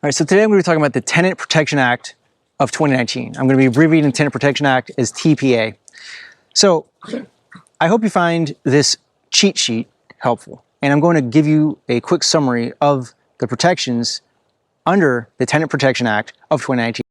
All right, so today I'm going to be talking about the Tenant Protection Act of 2019. I'm going to be abbreviating the Tenant Protection Act as TPA. So I hope you find this cheat sheet helpful, and I'm going to give you a quick summary of the protections under the Tenant Protection Act of 2019.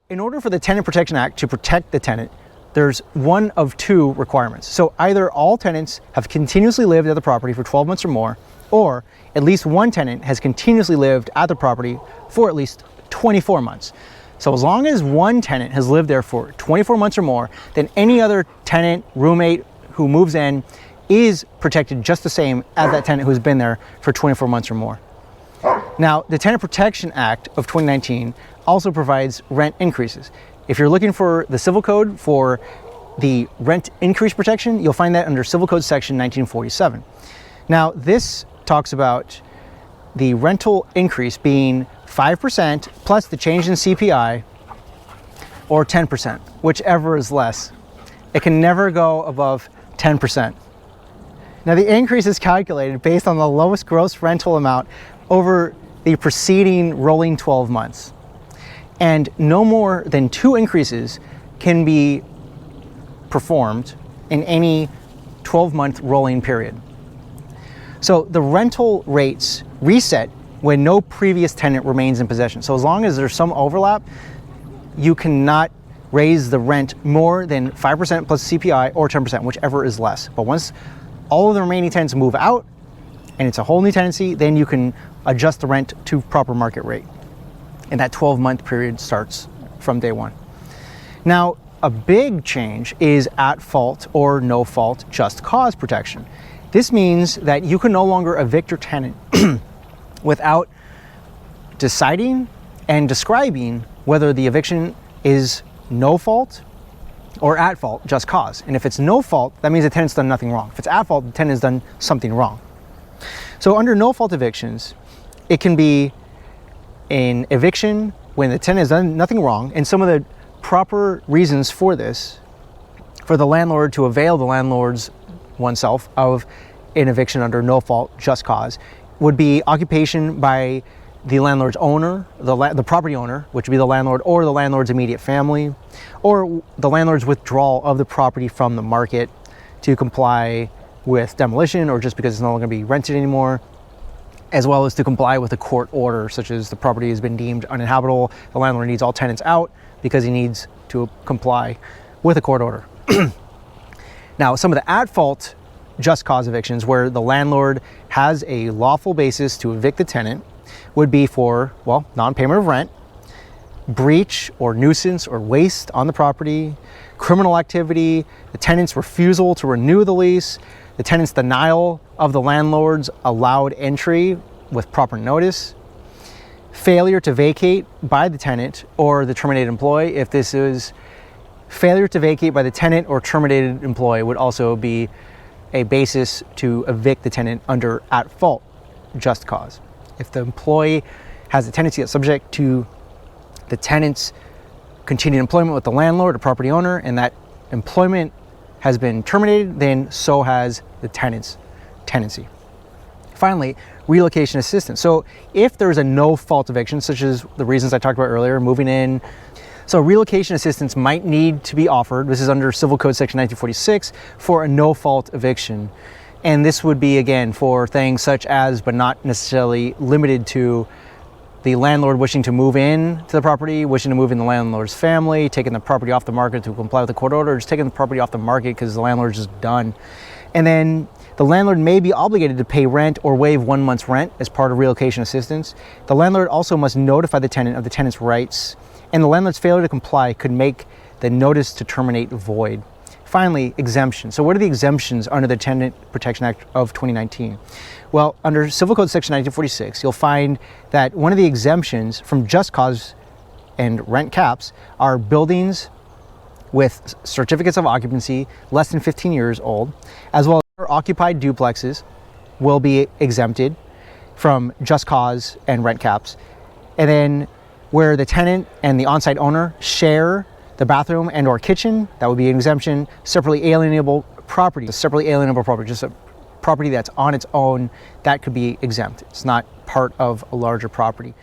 In order for the Tenant Protection Act to protect the tenant, there's one of two requirements. So either all tenants have continuously lived at the property for 12 months or more, or at least one tenant has continuously lived at the property for at least 24 months. So as long as one tenant has lived there for 24 months or more, then any other tenant, roommate who moves in is protected just the same as that tenant who's been there for 24 months or more. Now, the Tenant Protection Act of 2019 also provides rent increases. If you're looking for the Civil Code for the rent increase protection, you'll find that under Civil Code Section 1947. Now, this talks about the rental increase being 5% plus the change in CPI, or 10%, whichever is less. It can never go above 10%. Now, the increase is calculated based on the lowest gross rental amount over the preceding rolling 12 months. And no more than 2 increases can be performed in any 12-month rolling period. So the rental rates reset when no previous tenant remains in possession. So as long as there's some overlap, you cannot raise the rent more than 5% plus CPI or 10%, whichever is less. But once all of the remaining tenants move out and it's a whole new tenancy, then you can adjust the rent to proper market rate. And that 12-month period starts from day one. Now, a big change is at fault or no fault just cause protection. This means that you can no longer evict your tenant without deciding and describing whether the eviction is no fault or at fault just cause. And if it's no fault, that means the tenant's done nothing wrong. If it's at fault, the tenant has done something wrong. So under no fault evictions, it can be an eviction when the tenant has done nothing wrong, and some of the proper reasons for this, for the landlord to avail the landlord's oneself of an eviction under no fault just cause, would be occupation by the landlord's owner, the property owner, which would be the landlord, or the landlord's immediate family, or the landlord's withdrawal of the property from the market to comply with demolition, or just because it's no longer going to be rented anymore, as well as to comply with a court order, such as the property has been deemed uninhabitable, the landlord needs all tenants out because he needs to comply with a court order. Now, some of the at-fault just cause evictions where the landlord has a lawful basis to evict the tenant would be for, well, non-payment of rent, breach or nuisance or waste on the property, criminal activity, the tenant's refusal to renew the lease, the tenant's denial of the landlord's allowed entry with proper notice, failure to vacate by the tenant or the terminated employee. If this is failure to vacate by the tenant or terminated employee, would also be a basis to evict the tenant under at fault just cause. If the employee has a tenancy that's subject to the tenant's continued employment with the landlord or property owner, and that employment has been terminated, then so has the tenant's tenancy. Finally, relocation assistance. So if there's a no fault eviction, such as the reasons I talked about earlier, moving in, so relocation assistance might need to be offered. This is under Civil Code Section 1946 for a no fault eviction. And this would be, again, for things such as, but not necessarily limited to, the landlord wishing to move in to the property, wishing to move in the landlord's family, taking the property off the market to comply with the court order, or just taking the property off the market because the landlord's just done. And then the landlord may be obligated to pay rent or waive 1 month's rent as part of relocation assistance. The landlord also must notify the tenant of the tenant's rights, and the landlord's failure to comply could make the notice to terminate void. Finally, exemptions. So what are the exemptions under the Tenant Protection Act of 2019? Well, under Civil Code Section 1946, you'll find that one of the exemptions from just cause and rent caps are buildings with certificates of occupancy less than 15 years old, as well as occupied duplexes will be exempted from just cause and rent caps. And then where the tenant and the on-site owner share the bathroom and or kitchen, that would be an exemption. Separately alienable property, just a property that's on its own, that could be exempt. It's not part of a larger property.